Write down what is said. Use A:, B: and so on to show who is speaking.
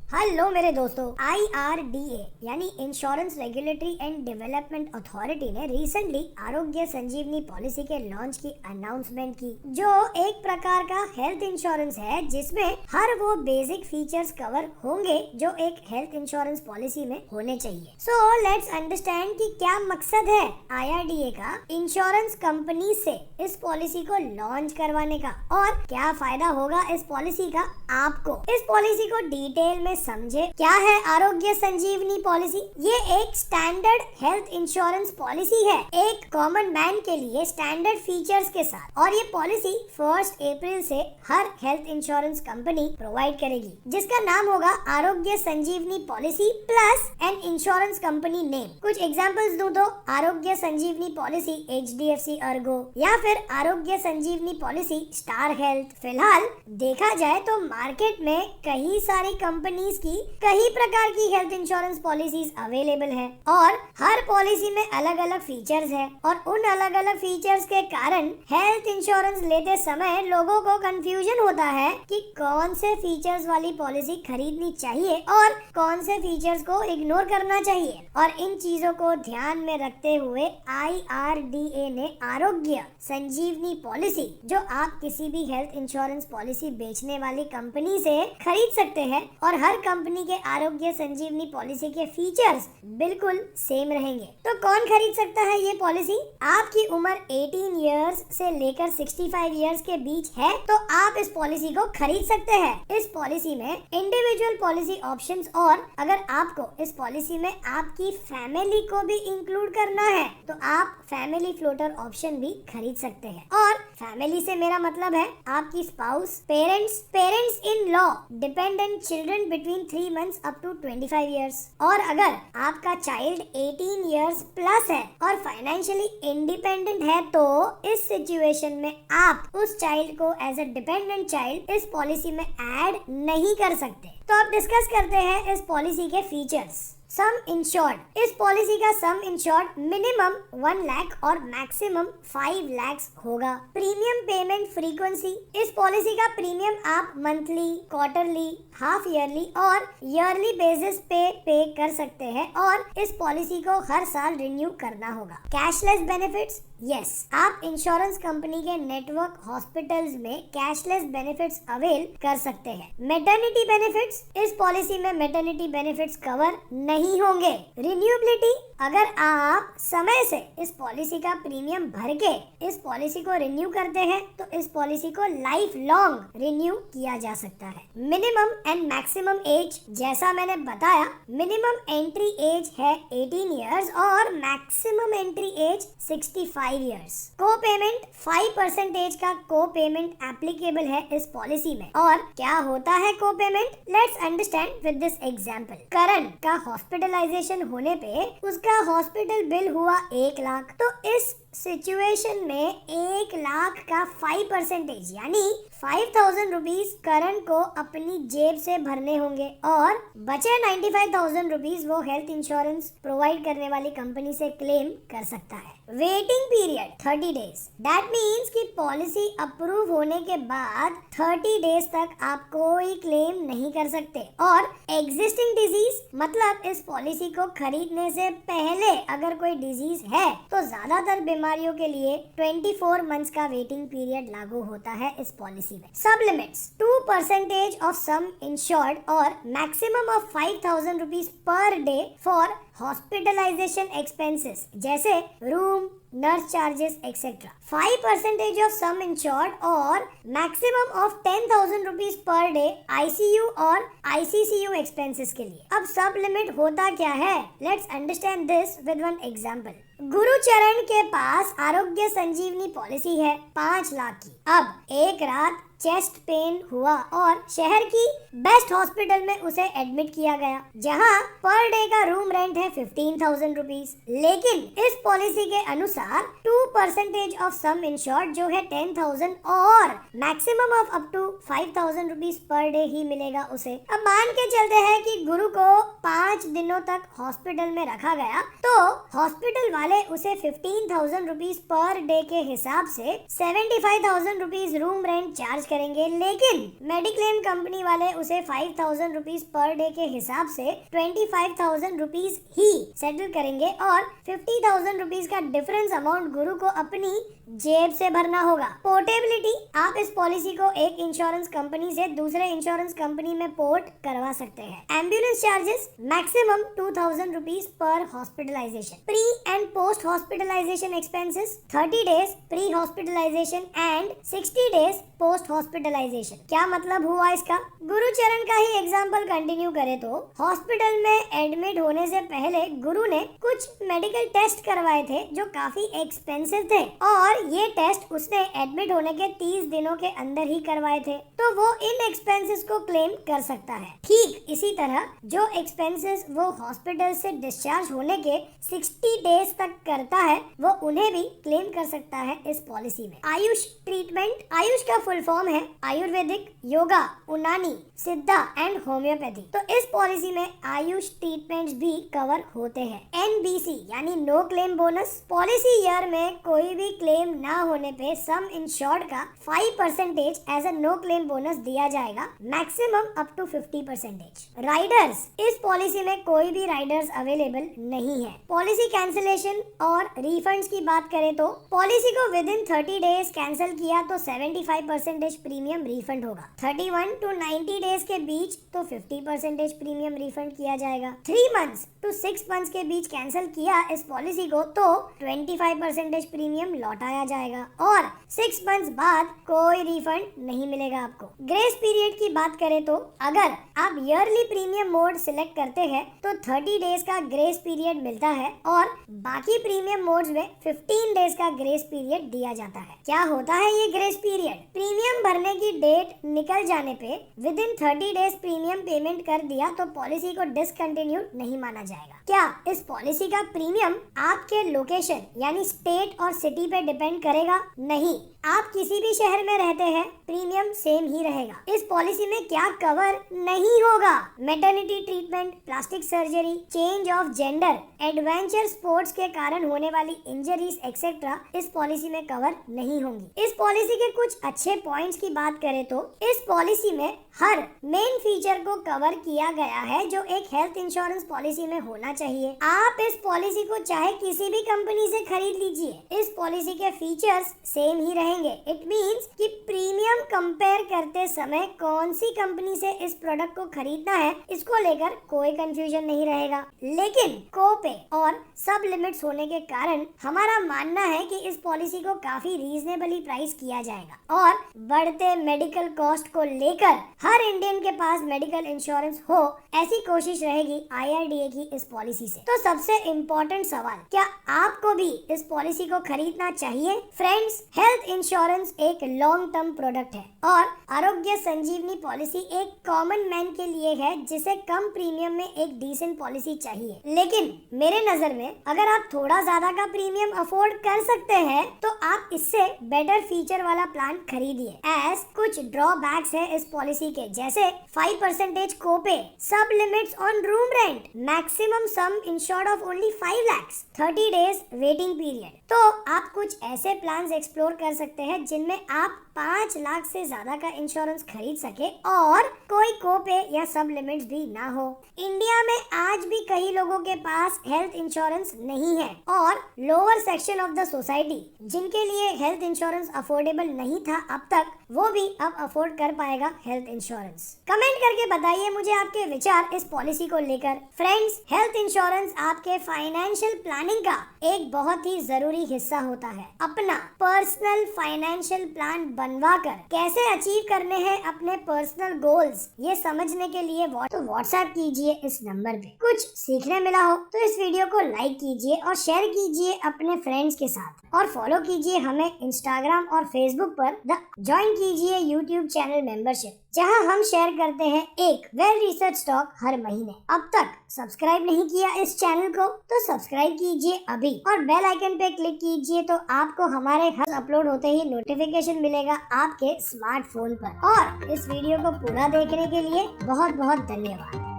A: Hello मेरे दोस्तों, IRDA यानी insurance regulatory and development authority ने रिसेंटली आरोग्य संजीवनी पॉलिसी के लॉन्च की अनाउंसमेंट की, जो एक प्रकार का हेल्थ इंश्योरेंस है जिसमें हर वो बेसिक फीचर्स कवर होंगे जो एक हेल्थ इंश्योरेंस पॉलिसी में होने चाहिए। सो लेट्स अंडरस्टैंड कि क्या मकसद है IRDA का इंश्योरेंस कंपनी से इस पॉलिसी को लॉन्च करवाने का और क्या फायदा होगा इस पॉलिसी का आपको। इस पॉलिसी को डिटेल में समझे। क्या है आरोग्य संजीवनी पॉलिसी? ये एक स्टैंडर्ड हेल्थ इंश्योरेंस पॉलिसी है, एक कॉमन मैन के लिए स्टैंडर्ड फीचर्स के साथ, और ये पॉलिसी 1 अप्रैल से हर हेल्थ इंश्योरेंस कंपनी प्रोवाइड करेगी, जिसका नाम होगा Arogya Sanjeevani policy plus an insurance company name. कुछ एग्जांपल्स दूं तो आरोग्य संजीवनी पॉलिसी HDFC अर्गो या फिर आरोग्य संजीवनी पॉलिसी स्टार हेल्थ। फिलहाल देखा जाए तो मार्केट में कई सारी कंपनीज की कई प्रकार की हेल्थ इंश्योरेंस पॉलिसीज अवेलेबल है और हर पॉलिसी में अलग अलग फीचर्स है, और उन अलग अलग फीचर्स के कारण हेल्थ इंश्योरेंस लेते समय लोगों को कंफ्यूजन होता है कि कौन से फीचर्स वाली पॉलिसी खरीदनी चाहिए और कौन से फीचर्स को इग्नोर करना चाहिए। और इन चीजों को ध्यान में रखते हुए IRDA ने आरोग्य संजीवनी पॉलिसी, जो आप किसी भी हेल्थ इंश्योरेंस पॉलिसी बेचने वाली कंपनी से खरीद सकते हैं, और हर कंपनी के आरोग्य संजीवनी पॉलिसी के फीचर्स बिल्कुल सेम रहेंगे। तो कौन खरीद सकता है ये पॉलिसी? आपकी उम्र 18 इयर्स से लेकर 65 इयर्स के बीच है तो आप इस पॉलिसी को खरीद सकते हैं। इस पॉलिसी में इंडिविजुअल पॉलिसी ऑप्शंस, और अगर आपको इस पॉलिसी में आपकी फैमिली को भी इंक्लूड करना है तो आप फैमिली फ्लोटर ऑप्शन भी खरीद सकते हैं। और फैमिली से मेरा मतलब है आपकी spouse, parents in law, dependent children between 3 months up to 25 years. और अगर आपका चाइल्ड 18 इयर्स प्लस है और फाइनेंशियली इंडिपेंडेंट है तो इस सिचुएशन में आप उस चाइल्ड को एज अ डिपेंडेंट चाइल्ड इस पॉलिसी में ऐड नहीं कर सकते। तो अब डिस्कस करते हैं इस पॉलिसी के फीचर्स। सम इंश्योर्ड, इस पॉलिसी का सम इंश्योर्ड मिनिमम 1 लाख और मैक्सिमम 5 लाख होगा। प्रीमियम पेमेंट फ्रीक्वेंसी, इस पॉलिसी का प्रीमियम आप मंथली, क्वार्टरली, हाफ ईयरली और ईयरली बेसिस पे कर सकते हैं, और इस पॉलिसी को हर साल रिन्यू करना होगा। कैशलेस बेनिफिट्स, यस, आप इंश्योरेंस कंपनी के नेटवर्क हॉस्पिटल्स में कैशलेस बेनिफिट्स अवेल कर सकते हैं। मैटरनिटी बेनिफिट्स, इस पॉलिसी में मैटरनिटी बेनिफिट्स कवर नहीं होंगे। रिन्यूएबिलिटी, अगर आप समय से इस पॉलिसी का प्रीमियम भर के इस पॉलिसी को रिन्यू करते हैं तो इस पॉलिसी को लाइफ लॉन्ग रिन्यू किया जा सकता है। मिनिमम एंड मैक्सिमम एज, जैसा मैंने बताया, मिनिमम एंट्री एज है 18 इयर्स और मैक्सिमम एंट्री एज 65 इयर्स। को पेमेंट 5% का को पेमेंट एप्लीकेबल है इस पॉलिसी में। और क्या होता है co payment? Let's understand with this example. Karan का हॉस्पिटलाइजेशन होने पे उसका हॉस्पिटल बिल हुआ 1 लाख, तो इस सिचुएशन में 1 लाख का 5% यानी 5,000 रुपीज करण को अपनी जेब से भरने होंगे, और बचे 95,000 रुपीज वो हेल्थ इंश्योरेंस प्रोवाइड करने वाली कंपनी से क्लेम कर सकता है। Waiting period 30 days, that means कि पॉलिसी अप्रूव होने के बाद 30 डेज तक आप कोई क्लेम नहीं कर सकते। और एग्जिस्टिंग डिजीज, मतलब इस पॉलिसी को खरीदने से पहले अगर कोई डिजीज है तो ज्यादातर बीमारियों के लिए 24 मंथ्स का वेटिंग पीरियड लागू होता है इस पॉलिसी में। Sub limits 2% of sum insured और maximum of 5,000 rupees per day for hospitalisation expenses, जैसे room, nurse charges etcetera. 5% of sum insured और maximum of 10,000 rupees per day ICU और ICCU एक्सपेंसेस के लिए। अब सब लिमिट होता क्या है? Let's understand this with one example. Gurucharan के पास आरोग्य संजीवनी पॉलिसी है 5 लाख की। अब एक रात चेस्ट पेन हुआ और शहर की बेस्ट हॉस्पिटल में उसे एडमिट किया गया, जहां पर डे का रूम रेंट है 15,000 रुपीज। लेकिन इस पॉलिसी के अनुसार 2% ऑफ सम इंश्योर्ड जो है 10,000 और maximum of up to 5,000 rupees per day ही मिलेगा उसे। अब मान के चलते हैं कि गुरु को 5 दिनों तक हॉस्पिटल में रखा गया, तो हॉस्पिटल वाले उसे 15,000 रुपीज पर डे के हिसाब से 75,000 रुपीज रूम रेंट चार्ज करेंगे, लेकिन मेडिक्लेम कंपनी वाले उसे 5,000 रुपीज पर डे के हिसाब से 25,000 रुपीज ही सेटल करेंगे और 50,000 रुपीज का डिफरेंस अमाउंट गुरु को अपनी जेब से भरना होगा। पोर्टेबिलिटी, आप इस पॉलिसी को एक इंश्योरेंस कंपनी से दूसरे इंश्योरेंस कंपनी में पोर्ट करवा सकते हैं। Ambulance charges maximum 2,000 rupees per hospitalization. Pre and post hospitalization expenses 30 days pre hospitalization and 60 days post hospitalization. क्या मतलब हुआ इसका? गुरुचरण का ही एग्जाम्पल कंटिन्यू करें तो हॉस्पिटल में एडमिट होने से पहले गुरु ने कुछ मेडिकल टेस्ट करवाए थे जो काफी एक्सपेंसिव थे और ये टेस्ट उसने एडमिट होने के 30 दिनों के अंदर ही करवाए थे, तो वो इन एक्सपेंसेस को क्लेम कर सकता है। ठीक इसी तरह जो एक्सपेंसेस वो हॉस्पिटल से डिस्चार्ज होने के 60 डेज तक करता है वो उन्हें भी क्लेम कर सकता है इस पॉलिसी में। आयुष ट्रीटमेंट, आयुष का फुल फॉर्म है आयुर्वेदिक, योगा, उनानी, सिद्धा एंड होम्योपैथी। तो इस पॉलिसी में आयुष ट्रीटमेंट्स भी कवर होते हैं। NBC यानी no claim bonus, policy year में कोई भी क्लेम ना होने पे सम इंश्योर्ड का 5% as a no claim bonus दिया जाएगा, मैक्सिमम अप टू 50%। राइडर्स, इस पॉलिसी में कोई भी राइडर्स अवेलेबल नहीं है। पॉलिसी कैंसिलेशन और रिफंड्स की बात करें तो पॉलिसी को विद इन 30 डेज कैंसिल किया तो 75% प्रीमियम रिफंड होगा। 31 to 90 डेज के बीच तो 50% प्रीमियम रिफंड किया जाएगा। 3 मंथ्स to 6 मंथ्स के बीच कैंसिल किया इस पॉलिसी को तो 25% प्रीमियम लौटाया जाएगा और 6 मंथ्स बाद कोई रिफंड नहीं मिलेगा आपको। ग्रेस पीरियड की बात करें तो अगर आप ईयरली प्रीमियम मोड सिलेक्ट करते हैं तो 30 डेज का ग्रेस पीरियड मिलता है और बाकी प्रीमियम मोड्स में 15 डेज का ग्रेस पीरियड दिया जाता है। क्या होता है ये ग्रेस पीरियड? प्रीमियम भरने की डेट निकल जाने पे with in 30 days premium payment कर दिया तो पॉलिसी को डिसकंटिन्यू नहीं माना जाएगा। क्या इस पॉलिसी का प्रीमियम आपके लोकेशन यानी स्टेट और सिटी पे डिपेंड करेगा? नहीं, आप किसी भी शहर में रहते हैं प्रीमियम सेम ही रहेगा। इस पॉलिसी में क्या कवर नहीं होगा? Maternity treatment, plastic surgery, change of gender, adventure sports के कारण होने वाली इंजरीज एक्सेट्रा इस पॉलिसी में कवर नहीं होंगी। इस पॉलिसी के कुछ अच्छे पॉइंट्स की बात करें तो इस पॉलिसी में हर मेन फीचर को कवर किया गया है जो एक हेल्थ इंश्योरेंस पॉलिसी में होना चाहिए। आप इस पॉलिसी को चाहे किसी भी कंपनी से खरीद लीजिए, इस पॉलिसी के फीचर्स सेम ही रहेंगे। इट मींस कि प्रीमियम कंपेयर करते समय कौन सी कंपनी से इस प्रोडक्ट को खरीदना है इसको लेकर कोई कंफ्यूजन नहीं रहेगा। लेकिन कोपे और सब लिमिट्स होने के कारण हमारा मानना है कि इस पॉलिसी को काफी रीजनेबली प्राइस किया जाएगा और बढ़ते मेडिकल कॉस्ट को लेकर हर इंडियन के पास मेडिकल इंश्योरेंस हो ऐसी कोशिश रहेगी IRDA की इस पॉलिसी से। तो सबसे इम्पोर्टेंट सवाल, क्या आपको भी इस पॉलिसी को खरीदना चाहिए? फ्रेंड्स, हेल्थ इंश्योरेंस एक लॉन्ग टर्म प्रोडक्ट है और आरोग्य संजीवनी पॉलिसी एक कॉमन मैन के लिए है जिसे कम प्रीमियम में एक डिसेंट पॉलिसी चाहिए। लेकिन मेरे नजर में अगर आप थोड़ा ज्यादा का प्रीमियम अफोर्ड कर सकते हैं तो आप इससे बेटर फीचर वाला प्लान खरीदिए। एज कुछ ड्रॉबैक्स है इस पॉलिसी के, जैसे 5% कोपे, सब limits on room rent, maximum some insured of only 5 lakhs, 30 days waiting period. तो आप कुछ ऐसे प्लान्स एक्सप्लोर कर सकते हैं जिनमें आप 5 लाख से ज्यादा का इंश्योरेंस खरीद सके और कोई कोपे या सब लिमिट्स भी ना हो। इंडिया में आज भी कई लोगों के पास हेल्थ इंश्योरेंस नहीं है और lower section of the society जिनके लिए हेल्थ इंश्योरेंस अफोर्डेबल नहीं था अब तक, वो भी अब अफोर्ड कर पाएगा हेल्थ इंश्योरेंस। कमेंट करके बताइए मुझे आपके विचार इस पॉलिसी को लेकर। फ्रेंड्स, हेल्थ इंश्योरेंस आपके फाइनेंशियल प्लानिंग का एक बहुत ही जरूरी हिस्सा होता है। अपना पर्सनल फाइनेंशियल प्लान बनवाकर कैसे अचीव करने हैं अपने पर्सनल गोल्स, ये समझने के लिए व्हाट्सएप कीजिए इस नंबर पे। कुछ सीखने मिला हो तो इस वीडियो को लाइक कीजिए और शेयर कीजिए अपने फ्रेंड्स के साथ और फॉलो कीजिए हमें इंस्टाग्राम और फेसबुक पर। ज्वाइन कीजिए यूट्यूब चैनल मेंबरशिप जहां हम शेयर करते हैं एक वेल रिसर्च टॉक हर महीने। अब तक सब्सक्राइब नहीं किया इस चैनल को तो सब्सक्राइब कीजिए अभी और बेल आइकन पे क्लिक कीजिए तो आपको हमारे हर अपलोड होते ही नोटिफिकेशन मिलेगा आपके स्मार्टफोन पर। और इस वीडियो को पूरा देखने के लिए बहुत बहुत धन्यवाद।